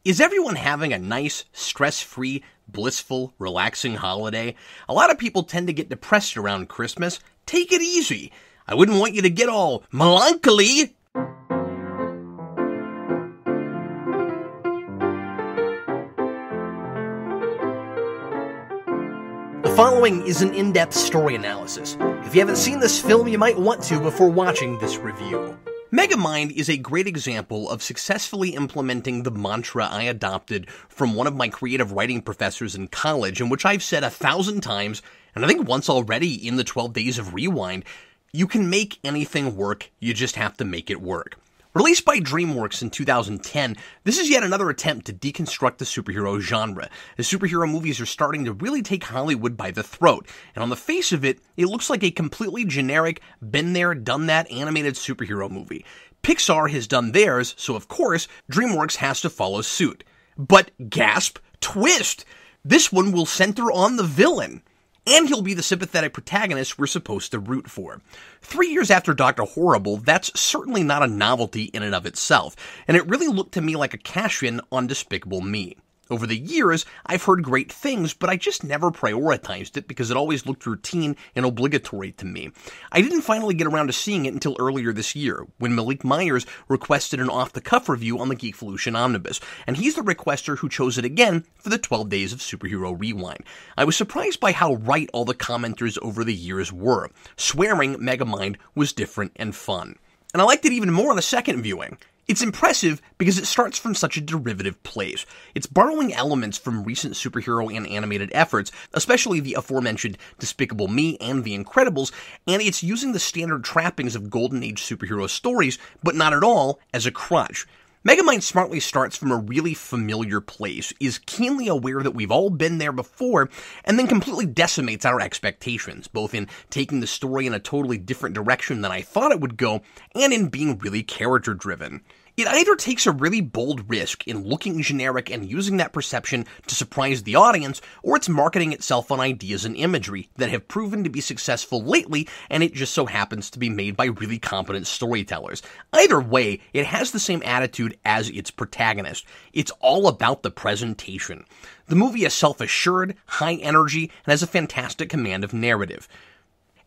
Is everyone having a nice, stress-free, blissful, relaxing holiday? A lot of people tend to get depressed around Christmas. Take it easy. I wouldn't want you to get all melancholy. The following is an in-depth story analysis. If you haven't seen this film, you might want to before watching this review. Megamind is a great example of successfully implementing the mantra I adopted from one of my creative writing professors in college, and which I've said 1,000 times, and I think once already in the 12 Days of Rewind: you can make anything work, you just have to make it work. Released by DreamWorks in 2010, this is yet another attempt to deconstruct the superhero genre, as superhero movies are starting to really take Hollywood by the throat, and on the face of it, it looks like a completely generic, been-there, done-that animated superhero movie. Pixar has done theirs, so of course, DreamWorks has to follow suit. But gasp, twist! This one will center on the villain. And he'll be the sympathetic protagonist we're supposed to root for. 3 years after Dr. Horrible, that's certainly not a novelty in and of itself, and it really looked to me like a cash-in on Despicable Me. Over the years, I've heard great things, but I just never prioritized it because it always looked routine and obligatory to me. I didn't finally get around to seeing it until earlier this year, when Malik Myers requested an off-the-cuff review on the Geekvolution Omnibus, and he's the requester who chose it again for the 12 Days of Superhero Rewind. I was surprised by how right all the commenters over the years were, swearing Megamind was different and fun. And I liked it even more on a second viewing. It's impressive because it starts from such a derivative place. It's borrowing elements from recent superhero and animated efforts, especially the aforementioned Despicable Me and The Incredibles, and it's using the standard trappings of Golden Age superhero stories, but not at all as a crutch. Megamind smartly starts from a really familiar place, is keenly aware that we've all been there before, and then completely decimates our expectations, both in taking the story in a totally different direction than I thought it would go, and in being really character-driven. It either takes a really bold risk in looking generic and using that perception to surprise the audience, or it's marketing itself on ideas and imagery that have proven to be successful lately, and it just so happens to be made by really competent storytellers. Either way, it has the same attitude as its protagonist. It's all about the presentation. The movie is self-assured, high energy, and has a fantastic command of narrative.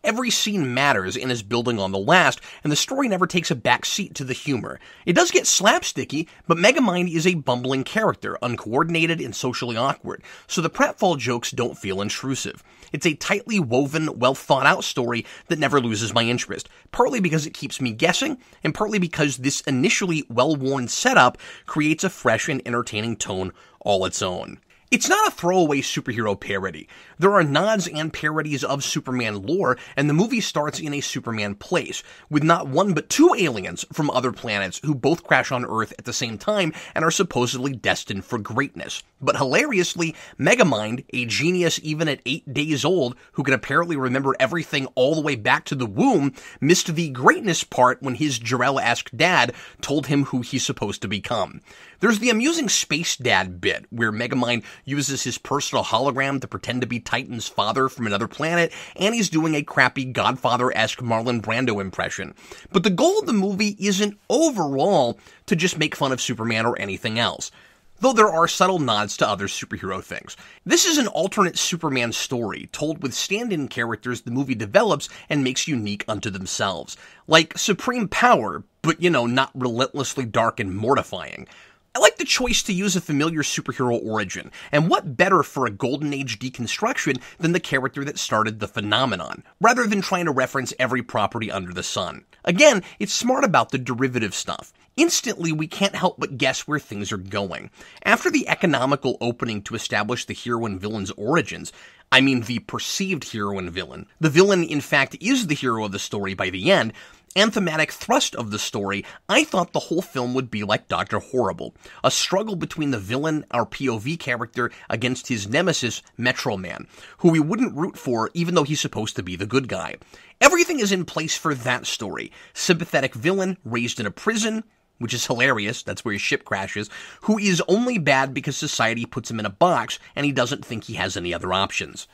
Every scene matters and is building on the last, and the story never takes a back seat to the humor. It does get slapsticky, but Megamind is a bumbling character, uncoordinated and socially awkward, so the pratfall jokes don't feel intrusive. It's a tightly woven, well-thought-out story that never loses my interest, partly because it keeps me guessing, and partly because this initially well-worn setup creates a fresh and entertaining tone all its own. It's not a throwaway superhero parody. There are nods and parodies of Superman lore, and the movie starts in a Superman place, with not one but two aliens from other planets who both crash on Earth at the same time and are supposedly destined for greatness. But hilariously, Megamind, a genius even at 8 days old, who can apparently remember everything all the way back to the womb, missed the greatness part when his Jor-El-esque dad told him who he's supposed to become. There's the amusing Space Dad bit, where Megamind uses his personal hologram to pretend to be Titan's father from another planet, and he's doing a crappy Godfather-esque Marlon Brando impression. But the goal of the movie isn't overall to just make fun of Superman or anything else, though there are subtle nods to other superhero things. This is an alternate Superman story, told with stand-in characters the movie develops and makes unique unto themselves. Like Supreme Power, but not relentlessly dark and mortifying. I like the choice to use a familiar superhero origin, and what better for a Golden Age deconstruction than the character that started the phenomenon, rather than trying to reference every property under the sun. Again, it's smart about the derivative stuff. Instantly, we can't help but guess where things are going. After the economical opening to establish the hero and villain's origins, I mean the perceived hero and villain, the villain in fact is the hero of the story by the end, and thematic thrust of the story, I thought the whole film would be like Dr. Horrible, a struggle between the villain, our POV character, against his nemesis, Metro Man, who we wouldn't root for even though he's supposed to be the good guy. Everything is in place for that story. Sympathetic villain, raised in a prison, which is hilarious, that's where his ship crashes, who is only bad because society puts him in a box and he doesn't think he has any other options.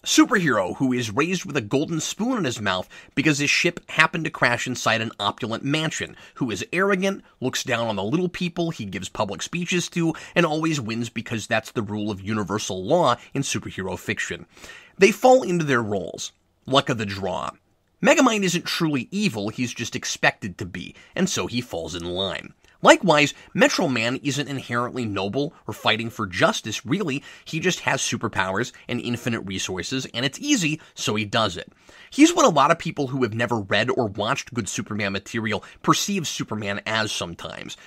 Superhero who is raised with a golden spoon in his mouth because his ship happened to crash inside an opulent mansion, who is arrogant, looks down on the little people he gives public speeches to, and always wins because that's the rule of universal law in superhero fiction. They fall into their roles. Luck of the draw. Megamind isn't truly evil, he's just expected to be, and so he falls in line. Likewise, Metro Man isn't inherently noble or fighting for justice, really. He just has superpowers and infinite resources, and it's easy, so he does it. He's what a lot of people who have never read or watched good Superman material perceive Superman as sometimes.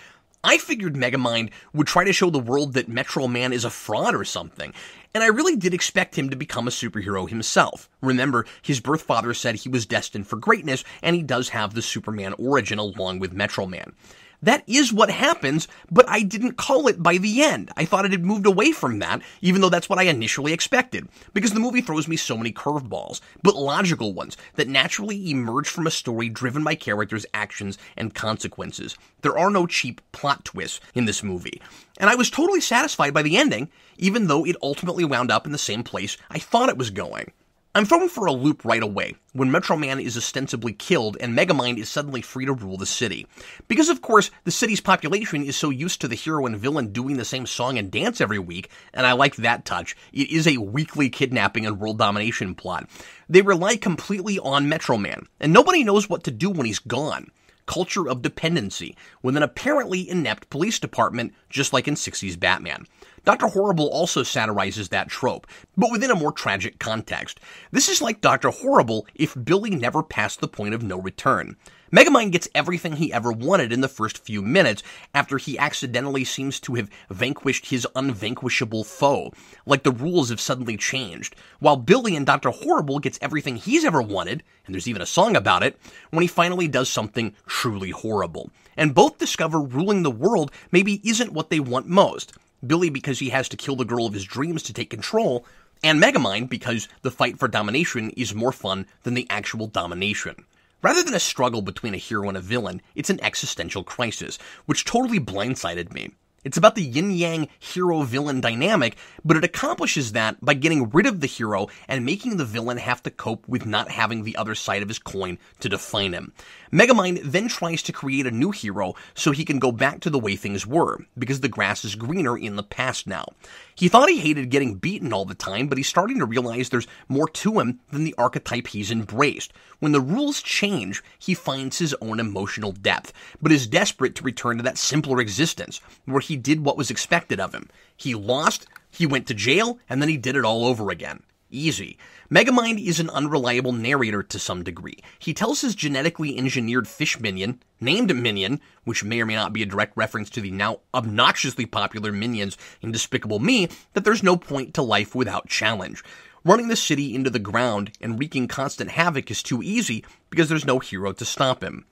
I figured Megamind would try to show the world that Metro Man is a fraud or something, and I really did expect him to become a superhero himself. Remember, his birth father said he was destined for greatness, and he does have the Superman origin along with Metro Man. That is what happens, but I didn't call it by the end. I thought it had moved away from that, even though that's what I initially expected, because the movie throws me so many curveballs, but logical ones, that naturally emerge from a story driven by characters' actions and consequences. There are no cheap plot twists in this movie, and I was totally satisfied by the ending, even though it ultimately wound up in the same place I thought it was going. I'm thrown for a loop right away, when Metro Man is ostensibly killed and Megamind is suddenly free to rule the city. Because of course, the city's population is so used to the hero and villain doing the same song and dance every week, and I like that touch. It is a weekly kidnapping and world domination plot. They rely completely on Metro Man, and nobody knows what to do when he's gone. Culture of dependency, with an apparently inept police department, just like in 60s Batman. Dr. Horrible also satirizes that trope, but within a more tragic context. This is like Dr. Horrible if Billy never passed the point of no return. Megamind gets everything he ever wanted in the first few minutes after he accidentally seems to have vanquished his unvanquishable foe, like the rules have suddenly changed, while Billy in Dr. Horrible gets everything he's ever wanted, and there's even a song about it, when he finally does something truly horrible. And both discover ruling the world maybe isn't what they want most. Billy because he has to kill the girl of his dreams to take control, and Megamind because the fight for domination is more fun than the actual domination. Rather than a struggle between a hero and a villain, it's an existential crisis, which totally blindsided me. It's about the yin-yang hero-villain dynamic, but it accomplishes that by getting rid of the hero and making the villain have to cope with not having the other side of his coin to define him. Megamind then tries to create a new hero so he can go back to the way things were, because the grass is greener in the past now. He thought he hated getting beaten all the time, but he's starting to realize there's more to him than the archetype he's embraced. When the rules change, he finds his own emotional depth, but is desperate to return to that simpler existence, where he did what was expected of him. He lost, he went to jail, and then he did it all over again. Easy. Megamind is an unreliable narrator to some degree. He tells his genetically engineered fish minion, named Minion, which may or may not be a direct reference to the now obnoxiously popular Minions in Despicable Me, that there's no point to life without challenge. Running the city into the ground and wreaking constant havoc is too easy because there's no hero to stop him.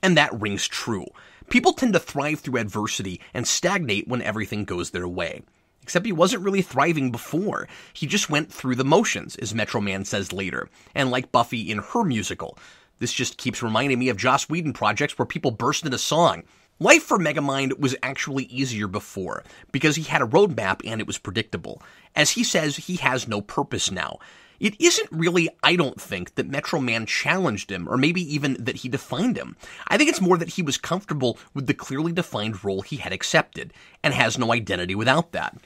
And that rings true. People tend to thrive through adversity and stagnate when everything goes their way. Except he wasn't really thriving before. He just went through the motions, as Metro Man says later. And like Buffy in her musical. This just keeps reminding me of Joss Whedon projects where people burst into song. Life for Megamind was actually easier before, because he had a roadmap and it was predictable. As he says, he has no purpose now. It isn't really, I don't think, that Metro Man challenged him, or maybe even that he defined him. I think it's more that he was comfortable with the clearly defined role he had accepted, and has no identity without that.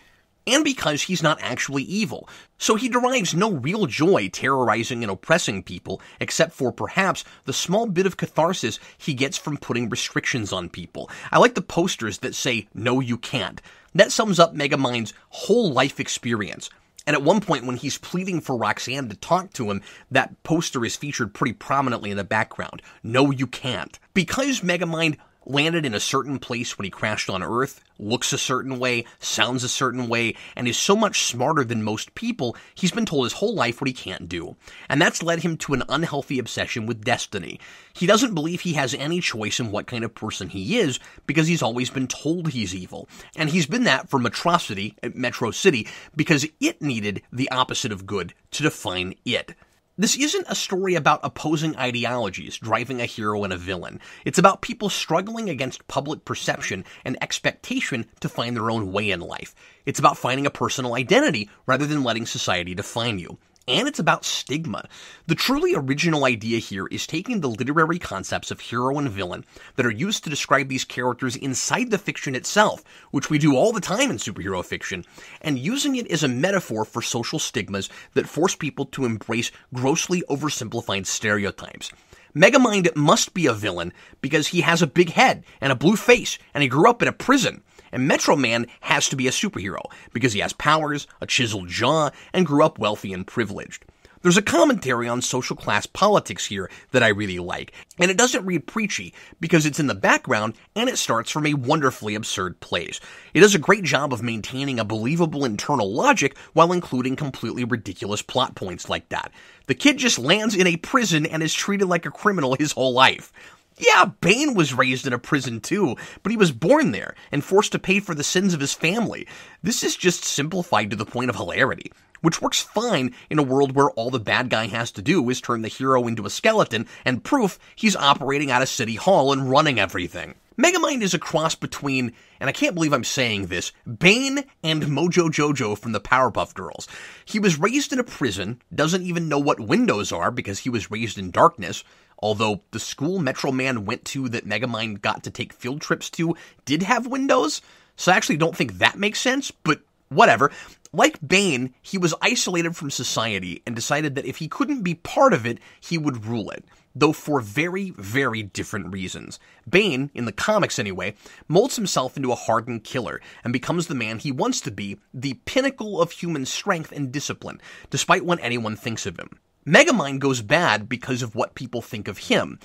And because he's not actually evil, so he derives no real joy terrorizing and oppressing people, except for perhaps the small bit of catharsis he gets from putting restrictions on people. I like the posters that say, "No, you can't." That sums up Megamind's whole life experience. And at one point when he's pleading for Roxanne to talk to him, that poster is featured pretty prominently in the background. "No, you can't." Because Megamind landed in a certain place when he crashed on Earth, looks a certain way, sounds a certain way, and is so much smarter than most people, he's been told his whole life what he can't do. And that's led him to an unhealthy obsession with destiny. He doesn't believe he has any choice in what kind of person he is, because he's always been told he's evil. And he's been that for Metrocity, Metro City, because it needed the opposite of good to define it. This isn't a story about opposing ideologies driving a hero and a villain. It's about people struggling against public perception and expectation to find their own way in life. It's about finding a personal identity rather than letting society define you. and it's about stigma. The truly original idea here is taking the literary concepts of hero and villain that are used to describe these characters inside the fiction itself, which we do all the time in superhero fiction, and using it as a metaphor for social stigmas that force people to embrace grossly oversimplified stereotypes. Megamind must be a villain because he has a big head and a blue face, and he grew up in a prison. And Metro Man has to be a superhero because he has powers, a chiseled jaw, and grew up wealthy and privileged. There's a commentary on social class politics here that I really like, and it doesn't read preachy because it's in the background and it starts from a wonderfully absurd place. It does a great job of maintaining a believable internal logic while including completely ridiculous plot points like that. The kid just lands in a prison and is treated like a criminal his whole life. Yeah, Bane was raised in a prison too, but he was born there and forced to pay for the sins of his family. This is just simplified to the point of hilarity, which works fine in a world where all the bad guy has to do is turn the hero into a skeleton and proof he's operating out of City Hall and running everything. Megamind is a cross between, and I can't believe I'm saying this, Bane and Mojo Jojo from the Powerpuff Girls. He was raised in a prison, doesn't even know what windows are because he was raised in darkness, although the school Metro Man went to that Megamind got to take field trips to did have windows, so I actually don't think that makes sense, but whatever. Like Bane, he was isolated from society and decided that if he couldn't be part of it, he would rule it, though for very, very different reasons. Bane, in the comics anyway, molds himself into a hardened killer and becomes the man he wants to be, the pinnacle of human strength and discipline, despite what anyone thinks of him. Megamind goes bad because of what people think of him,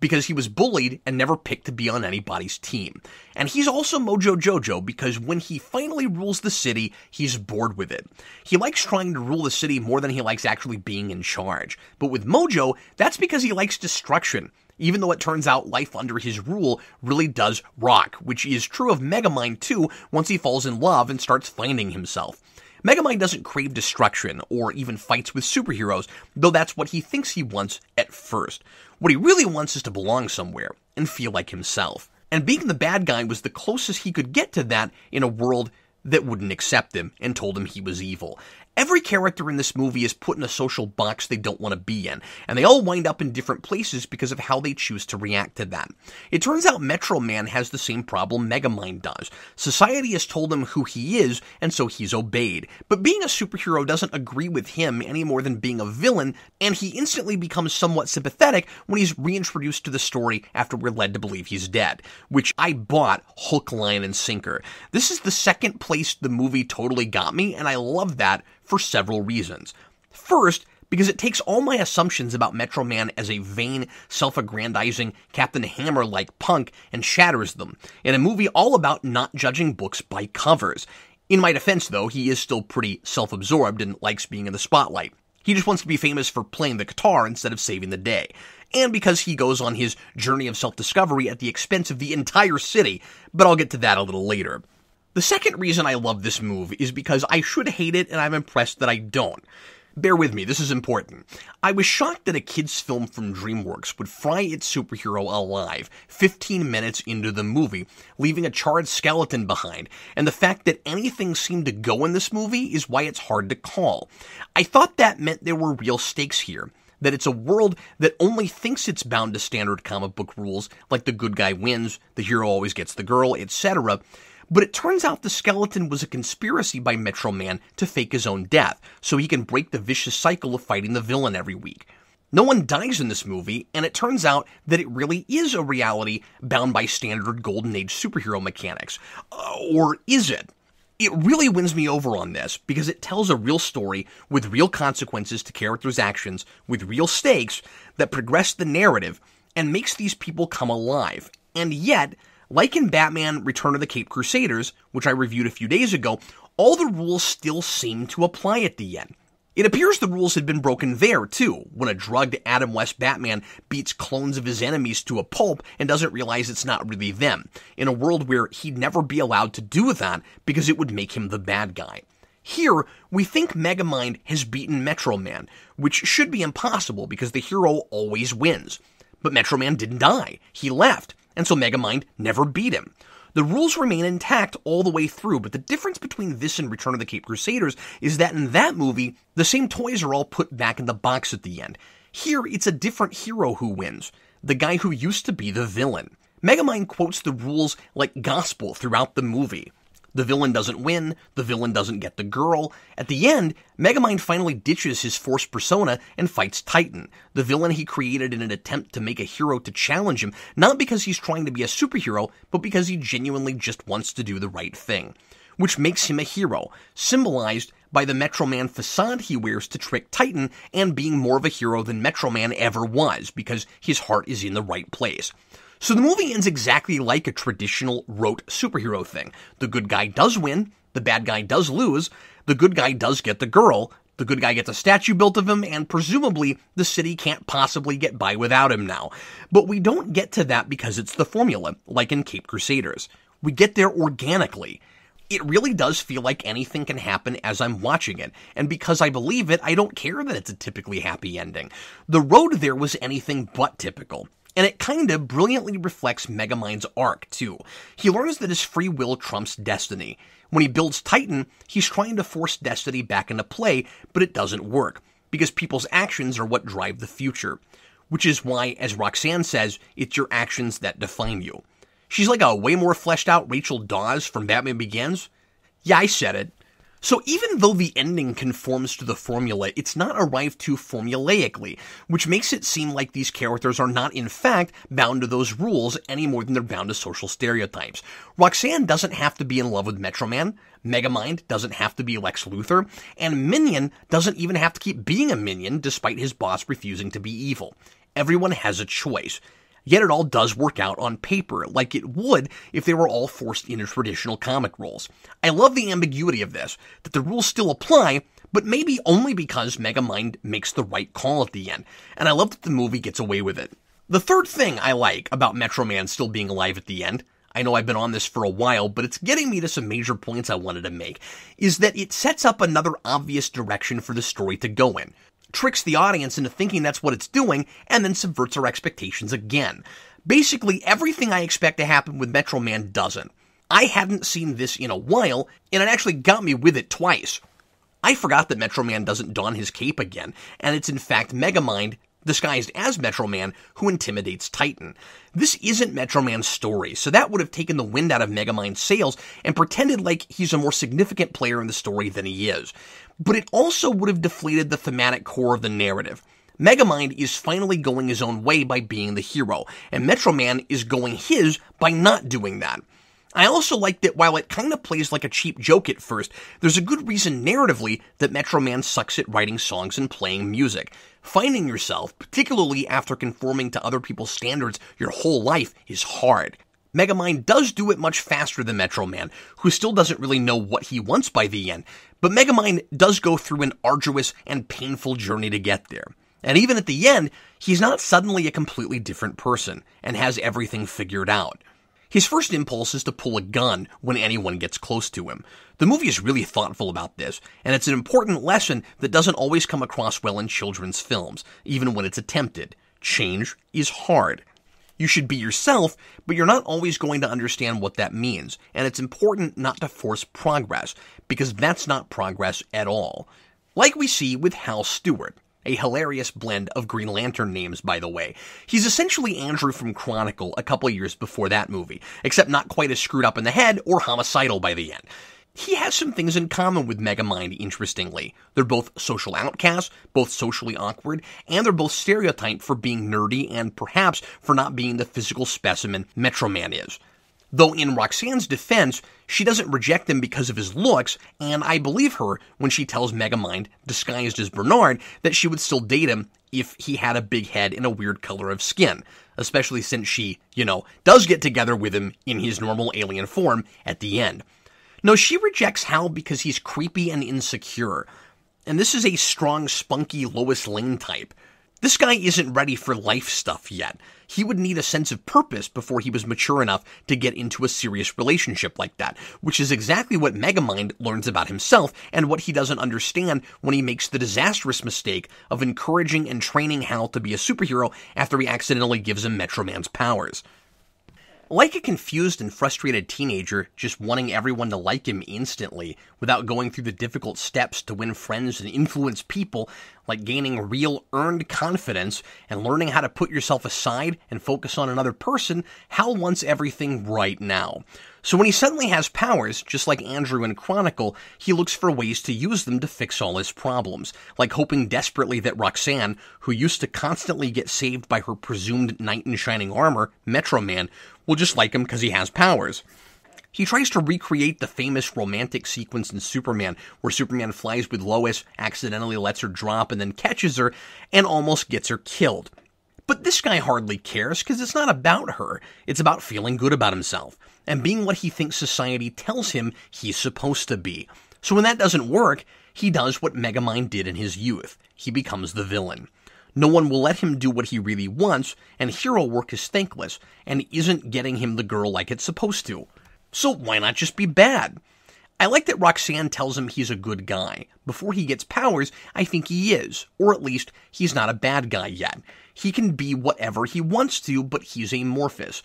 because he was bullied and never picked to be on anybody's team. And he's also Mojo Jojo because when he finally rules the city, he's bored with it. He likes trying to rule the city more than he likes actually being in charge. But with Mojo, that's because he likes destruction, even though it turns out life under his rule really does rock, which is true of Megamind too once he falls in love and starts finding himself. Megamind doesn't crave destruction or even fights with superheroes, though that's what he thinks he wants at first. What he really wants is to belong somewhere and feel like himself. And being the bad guy was the closest he could get to that in a world that wouldn't accept him and told him he was evil. Every character in this movie is put in a social box they don't want to be in, and they all wind up in different places because of how they choose to react to that. It turns out Metro Man has the same problem Megamind does. Society has told him who he is, and so he's obeyed. But being a superhero doesn't agree with him any more than being a villain, and he instantly becomes somewhat sympathetic when he's reintroduced to the story after we're led to believe he's dead, which I bought hook, line, and sinker. This is the second place the movie totally got me, and I love that for several reasons. First, because it takes all my assumptions about Metro Man as a vain, self-aggrandizing, Captain Hammer-like punk and shatters them, in a movie all about not judging books by covers. In my defense, though, he is still pretty self-absorbed and likes being in the spotlight. He just wants to be famous for playing the guitar instead of saving the day. And because he goes on his journey of self-discovery at the expense of the entire city, but I'll get to that a little later. The second reason I love this move is because I should hate it and I'm impressed that I don't. Bear with me, this is important. I was shocked that a kid's film from DreamWorks would fry its superhero alive 15 minutes into the movie, leaving a charred skeleton behind, and the fact that anything seemed to go in this movie is why it's hard to call. I thought that meant there were real stakes here, that it's a world that only thinks it's bound to standard comic book rules, like the good guy wins, the hero always gets the girl, etc., but it turns out the skeleton was a conspiracy by Metro Man to fake his own death, so he can break the vicious cycle of fighting the villain every week. No one dies in this movie, and it turns out that it really is a reality bound by standard Golden Age superhero mechanics. Or is it? It really wins me over on this, because it tells a real story with real consequences to characters' actions, with real stakes that progress the narrative, and makes these people come alive. And yet, like in Batman Return of the Caped Crusaders, which I reviewed a few days ago, all the rules still seem to apply at the end. It appears the rules had been broken there, too, when a drugged Adam West Batman beats clones of his enemies to a pulp and doesn't realize it's not really them, in a world where he'd never be allowed to do that because it would make him the bad guy. Here, we think Megamind has beaten Metro Man, which should be impossible because the hero always wins. But Metro Man didn't die. He left. And so Megamind never beat him. The rules remain intact all the way through, but the difference between this and Return of the Caped Crusaders is that in that movie, the same toys are all put back in the box at the end. Here, it's a different hero who wins, the guy who used to be the villain. Megamind quotes the rules like gospel throughout the movie. The villain doesn't win, the villain doesn't get the girl. At the end, Megamind finally ditches his forced persona and fights Titan, the villain he created in an attempt to make a hero to challenge him, not because he's trying to be a superhero, but because he genuinely just wants to do the right thing. Which makes him a hero, symbolized by the Metro Man facade he wears to trick Titan and being more of a hero than Metro Man ever was, because his heart is in the right place. So the movie ends exactly like a traditional rote superhero thing. The good guy does win, the bad guy does lose, the good guy does get the girl, the good guy gets a statue built of him, and presumably the city can't possibly get by without him now. But we don't get to that because it's the formula, like in Caped Crusaders. We get there organically. It really does feel like anything can happen as I'm watching it, and because I believe it, I don't care that it's a typically happy ending. The road there was anything but typical. And it kinda brilliantly reflects Megamind's arc, too. He learns that his free will trumps destiny. When he builds Titan, he's trying to force destiny back into play, but it doesn't work, because people's actions are what drive the future. Which is why, as Roxanne says, it's your actions that define you. She's like a way more fleshed out Rachel Dawes from Batman Begins. Yeah, I said it. So even though the ending conforms to the formula, it's not arrived too formulaically, which makes it seem like these characters are not in fact bound to those rules any more than they're bound to social stereotypes. Roxanne doesn't have to be in love with Metro Man, Megamind doesn't have to be Lex Luthor, and Minion doesn't even have to keep being a minion despite his boss refusing to be evil. Everyone has a choice. Yet it all does work out on paper, like it would if they were all forced into traditional comic roles. I love the ambiguity of this, that the rules still apply, but maybe only because Megamind makes the right call at the end, and I love that the movie gets away with it. The third thing I like about Metro Man still being alive at the end, I know I've been on this for a while, but it's getting me to some major points I wanted to make, is that it sets up another obvious direction for the story to go in. Tricks the audience into thinking that's what it's doing, and then subverts our expectations again. Basically, everything I expect to happen with Metro Man doesn't. I hadn't seen this in a while, and it actually got me with it twice. I forgot that Metro Man doesn't don his cape again, and it's in fact Megamind, disguised as Metro Man, who intimidates Titan. This isn't Metro Man's story, so that would have taken the wind out of Megamind's sails and pretended like he's a more significant player in the story than he is. But it also would have deflated the thematic core of the narrative. Megamind is finally going his own way by being the hero, and Metro Man is going his by not doing that. I also like that while it kind of plays like a cheap joke at first, there's a good reason narratively that Metro Man sucks at writing songs and playing music. Finding yourself, particularly after conforming to other people's standards your whole life, is hard. Megamind does do it much faster than Metro Man, who still doesn't really know what he wants by the end, but Megamind does go through an arduous and painful journey to get there. And even at the end, he's not suddenly a completely different person, and has everything figured out. His first impulse is to pull a gun when anyone gets close to him. The movie is really thoughtful about this, and it's an important lesson that doesn't always come across well in children's films, even when it's attempted. Change is hard. You should be yourself, but you're not always going to understand what that means, and it's important not to force progress, because that's not progress at all. Like we see with Hal Stewart, a hilarious blend of Green Lantern names, by the way. He's essentially Andrew from Chronicle a couple years before that movie, except not quite as screwed up in the head or homicidal by the end. He has some things in common with Megamind, interestingly. They're both social outcasts, both socially awkward, and they're both stereotyped for being nerdy and perhaps for not being the physical specimen Metro Man is. Though in Roxanne's defense, she doesn't reject him because of his looks, and I believe her when she tells Megamind, disguised as Bernard, that she would still date him if he had a big head and a weird color of skin, especially since she, does get together with him in his normal alien form at the end. No, she rejects Hal because he's creepy and insecure, and this is a strong, spunky Lois Lane type. This guy isn't ready for life stuff yet. He would need a sense of purpose before he was mature enough to get into a serious relationship like that, which is exactly what Megamind learns about himself and what he doesn't understand when he makes the disastrous mistake of encouraging and training Hal to be a superhero after he accidentally gives him Metro Man's powers. Like a confused and frustrated teenager just wanting everyone to like him instantly without going through the difficult steps to win friends and influence people, like gaining real earned confidence and learning how to put yourself aside and focus on another person, Hal wants everything right now. So when he suddenly has powers, just like Andrew in Chronicle, he looks for ways to use them to fix all his problems, like hoping desperately that Roxanne, who used to constantly get saved by her presumed knight in shining armor, Metro Man, will just like him because he has powers. He tries to recreate the famous romantic sequence in Superman, where Superman flies with Lois, accidentally lets her drop, and then catches her, and almost gets her killed. But this guy hardly cares, because it's not about her. It's about feeling good about himself, and being what he thinks society tells him he's supposed to be. So when that doesn't work, he does what Megamind did in his youth. He becomes the villain. No one will let him do what he really wants, and hero work is thankless, and isn't getting him the girl like it's supposed to. So why not just be bad? I like that Roxanne tells him he's a good guy. Before he gets powers, I think he is, or at least he's not a bad guy yet. He can be whatever he wants to, but he's amorphous,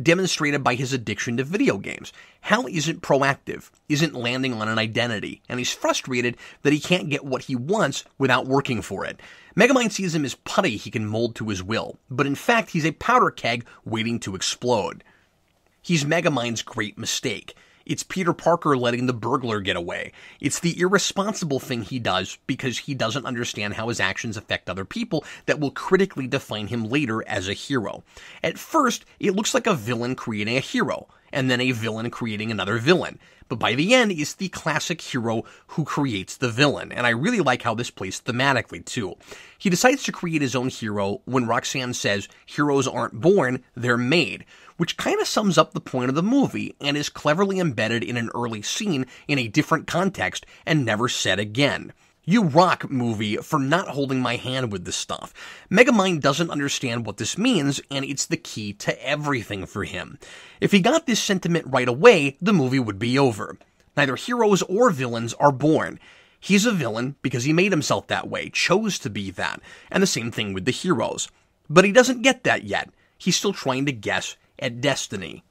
demonstrated by his addiction to video games. Hal isn't proactive, isn't landing on an identity, and he's frustrated that he can't get what he wants without working for it. Megamind sees him as putty he can mold to his will, but in fact he's a powder keg waiting to explode. He's Megamind's great mistake. It's Peter Parker letting the burglar get away. It's the irresponsible thing he does because he doesn't understand how his actions affect other people that will critically define him later as a hero. At first, it looks like a villain creating a hero, and then a villain creating another villain. But by the end, it's the classic hero who creates the villain, and I really like how this plays thematically, too. He decides to create his own hero when Roxanne says, "Heroes aren't born, they're made," which kind of sums up the point of the movie, and is cleverly embedded in an early scene in a different context, and never said again. You rock, movie, for not holding my hand with this stuff. Megamind doesn't understand what this means, and it's the key to everything for him. If he got this sentiment right away, the movie would be over. Neither heroes or villains are born. He's a villain because he made himself that way, chose to be that, and the same thing with the heroes. But he doesn't get that yet. He's still trying to guess at destiny.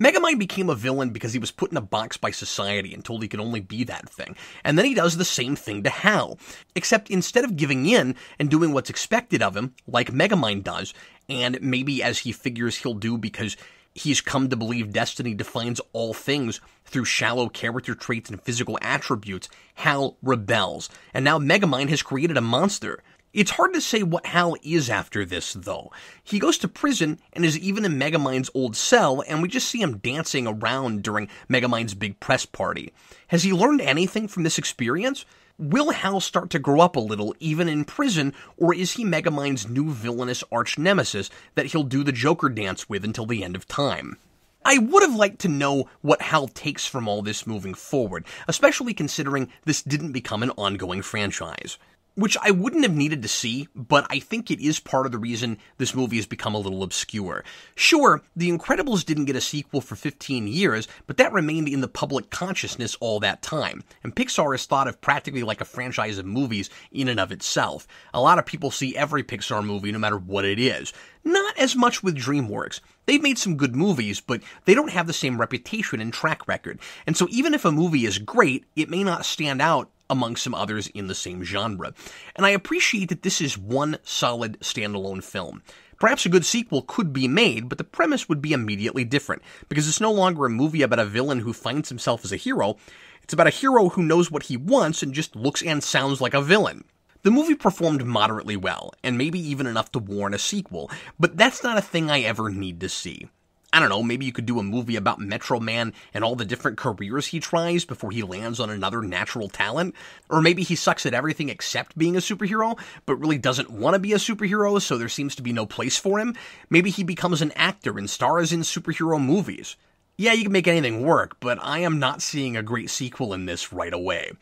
Megamind became a villain because he was put in a box by society and told he could only be that thing. And then he does the same thing to Hal. Except instead of giving in and doing what's expected of him, like Megamind does, and maybe as he figures he'll do because he's come to believe destiny defines all things through shallow character traits and physical attributes, Hal rebels. And now Megamind has created a monster. It's hard to say what Hal is after this, though. He goes to prison and is even in Megamind's old cell, and we just see him dancing around during Megamind's big press party. Has he learned anything from this experience? Will Hal start to grow up a little, even in prison, or is he Megamind's new villainous arch-nemesis that he'll do the Joker dance with until the end of time? I would have liked to know what Hal takes from all this moving forward, especially considering this didn't become an ongoing franchise. Which I wouldn't have needed to see, but I think it is part of the reason this movie has become a little obscure. Sure, The Incredibles didn't get a sequel for 15 years, but that remained in the public consciousness all that time, and Pixar is thought of practically like a franchise of movies in and of itself. A lot of people see every Pixar movie no matter what it is. Not as much with DreamWorks. They've made some good movies, but they don't have the same reputation and track record, and so even if a movie is great, it may not stand out among some others in the same genre. And I appreciate that this is one solid standalone film. Perhaps a good sequel could be made, but the premise would be immediately different, because it's no longer a movie about a villain who finds himself as a hero. It's about a hero who knows what he wants and just looks and sounds like a villain. The movie performed moderately well, and maybe even enough to warrant a sequel, but that's not a thing I ever need to see. I don't know, maybe you could do a movie about Metro Man and all the different careers he tries before he lands on another natural talent. Or maybe he sucks at everything except being a superhero, but really doesn't want to be a superhero, so there seems to be no place for him. Maybe he becomes an actor and stars in superhero movies. Yeah, you can make anything work, but I am not seeing a great sequel in this right away.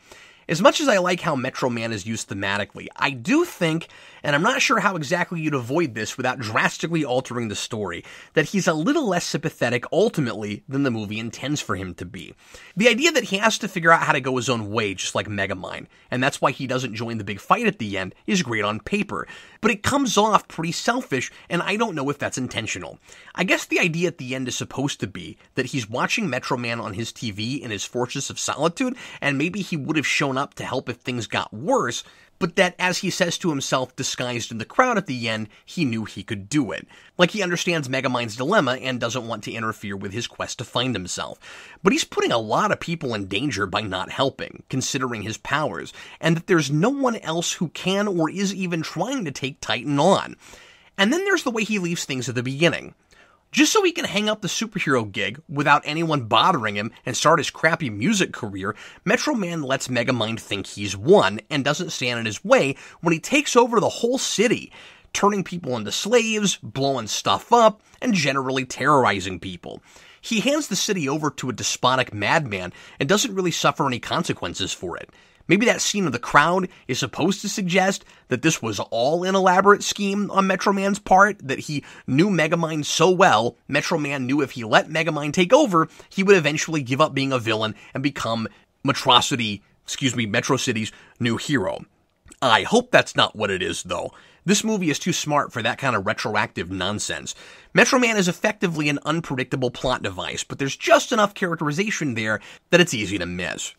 As much as I like how Metro Man is used thematically, I do think, and I'm not sure how exactly you'd avoid this without drastically altering the story, that he's a little less sympathetic ultimately than the movie intends for him to be. The idea that he has to figure out how to go his own way, just like Megamind, and that's why he doesn't join the big fight at the end, is great on paper. But it comes off pretty selfish, and I don't know if that's intentional. I guess the idea at the end is supposed to be that he's watching Metro Man on his TV in his Fortress of Solitude, and maybe he would have shown up to help if things got worse, but that, as he says to himself disguised in the crowd at the end, he knew he could do it. Like he understands Megamind's dilemma and doesn't want to interfere with his quest to find himself. But he's putting a lot of people in danger by not helping, considering his powers, and that there's no one else who can or is even trying to take Titan on. And then there's the way he leaves things at the beginning. Just so he can hang up the superhero gig without anyone bothering him and start his crappy music career, Metro Man lets Megamind think he's won and doesn't stand in his way when he takes over the whole city, turning people into slaves, blowing stuff up, and generally terrorizing people. He hands the city over to a despotic madman and doesn't really suffer any consequences for it. Maybe that scene of the crowd is supposed to suggest that this was all an elaborate scheme on Metro Man's part, that he knew Megamind so well, Metro Man knew if he let Megamind take over, he would eventually give up being a villain and become Metro City's new hero. I hope that's not what it is, though. This movie is too smart for that kind of retroactive nonsense. Metro Man is effectively an unpredictable plot device, but there's just enough characterization there that it's easy to miss.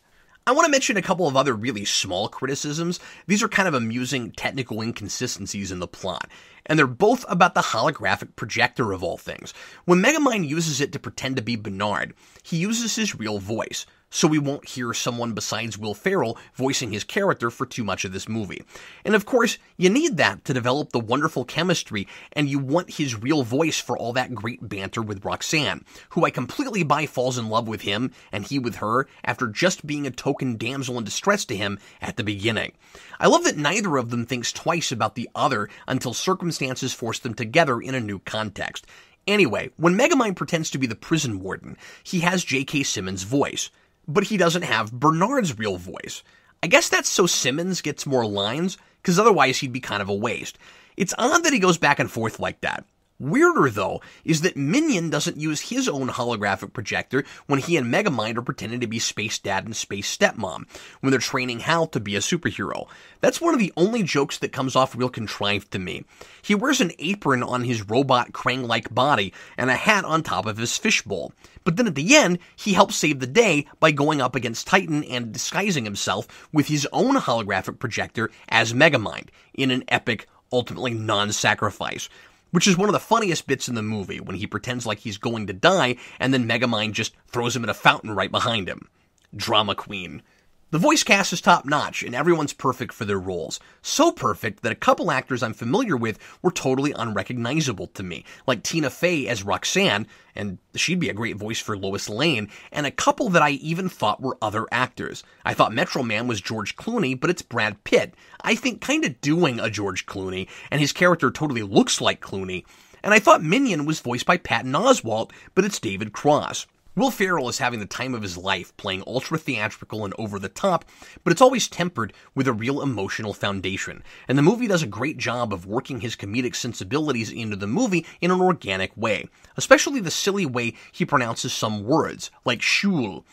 I want to mention a couple of other really small criticisms. These are kind of amusing technical inconsistencies in the plot, and they're both about the holographic projector of all things. When Megamind uses it to pretend to be Bernard, he uses his real voice, so we won't hear someone besides Will Ferrell voicing his character for too much of this movie. And of course, you need that to develop the wonderful chemistry, and you want his real voice for all that great banter with Roxanne, who I completely buy falls in love with him, and he with her, after just being a token damsel in distress to him at the beginning. I love that neither of them thinks twice about the other until circumstances force them together in a new context. Anyway, when Megamind pretends to be the prison warden, he has J.K. Simmons' voice. But he doesn't have Bernard's real voice. I guess that's so Simmons gets more lines, because otherwise he'd be kind of a waste. It's odd that he goes back and forth like that. Weirder, though, is that Minion doesn't use his own holographic projector when he and Megamind are pretending to be Space Dad and Space Stepmom, when they're training Hal to be a superhero. That's one of the only jokes that comes off real contrived to me. He wears an apron on his robot Krang-like body and a hat on top of his fishbowl. But then at the end, he helps save the day by going up against Titan and disguising himself with his own holographic projector as Megamind, in an epic, ultimately non-sacrifice. Which is one of the funniest bits in the movie, when he pretends like he's going to die, and then Megamind just throws him in a fountain right behind him. Drama queen. The voice cast is top-notch, and everyone's perfect for their roles. So perfect that a couple actors I'm familiar with were totally unrecognizable to me, like Tina Fey as Roxanne, and she'd be a great voice for Lois Lane, and a couple that I even thought were other actors. I thought Metro Man was George Clooney, but it's Brad Pitt. I think kind of doing a George Clooney, and his character totally looks like Clooney. And I thought Minion was voiced by Patton Oswalt, but it's David Cross. Will Ferrell is having the time of his life, playing ultra-theatrical and over-the-top, but it's always tempered with a real emotional foundation, and the movie does a great job of working his comedic sensibilities into the movie in an organic way, especially the silly way he pronounces some words, like shul.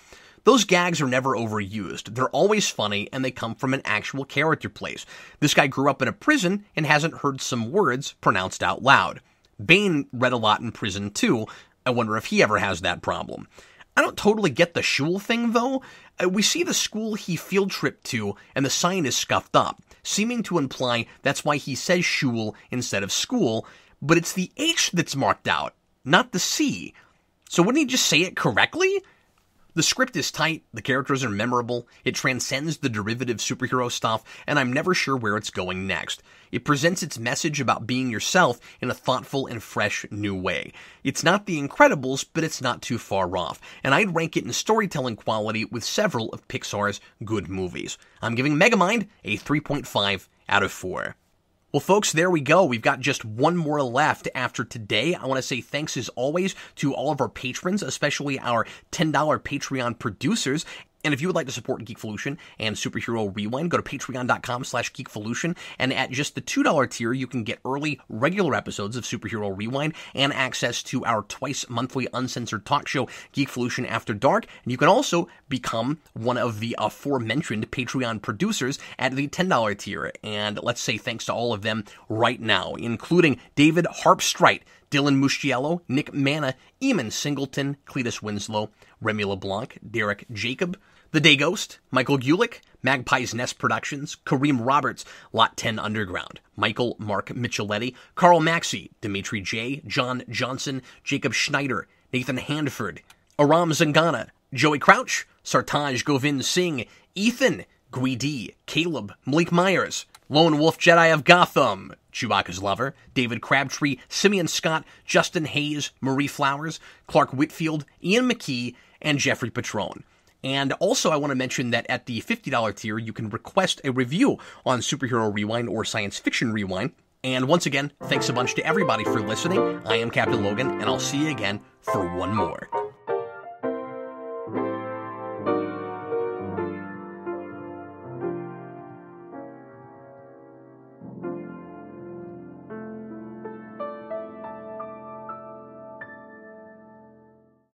Those gags are never overused, they're always funny, and they come from an actual character place. This guy grew up in a prison and hasn't heard some words pronounced out loud. Bane read a lot in prison too. I wonder if he ever has that problem. I don't totally get the shul thing, though. We see the school he field tripped to, and the sign is scuffed up, seeming to imply that's why he says shul instead of school, but it's the H that's marked out, not the C. So wouldn't he just say it correctly? The script is tight, the characters are memorable, it transcends the derivative superhero stuff, and I'm never sure where it's going next. It presents its message about being yourself in a thoughtful and fresh new way. It's not The Incredibles, but it's not too far off, and I'd rank it in storytelling quality with several of Pixar's good movies. I'm giving Megamind a 3.5 out of 4. Well, folks, there we go. We've got just one more left after today. I want to say thanks as always to all of our patrons, especially our $10 Patreon producers. And if you would like to support Geekvolution and Superhero Rewind, go to patreon.com/Geekvolution, and at just the $2 tier, you can get early, regular episodes of Superhero Rewind and access to our twice-monthly uncensored talk show, Geekvolution After Dark. And you can also become one of the aforementioned Patreon producers at the $10 tier. And let's say thanks to all of them right now, including David Harpstrite, Dylan Muschiello, Nick Manna, Eamon Singleton, Cletus Winslow, Remy LeBlanc, Derek Jacob, The Day Ghost, Michael Gulick, Magpie's Nest Productions, Kareem Roberts, Lot 10 Underground, Michael Mark Micheletti, Carl Maxey, Dimitri J., John Johnson, Jacob Schneider, Nathan Handford, Aram Zangana, Joey Crouch, Sartaj Govind Singh, Ethan, Guidi, Caleb, Malik Myers, Lone Wolf Jedi of Gotham, Chewbacca's Lover, David Crabtree, Simeon Scott, Justin Hayes, Marie Flowers, Clark Whitfield, Ian McKee, and Jeffrey Patron. And also I want to mention that at the $50 tier, you can request a review on Superhero Rewind or Science Fiction Rewind. And once again, thanks a bunch to everybody for listening. I am Captain Logan, and I'll see you again for one more.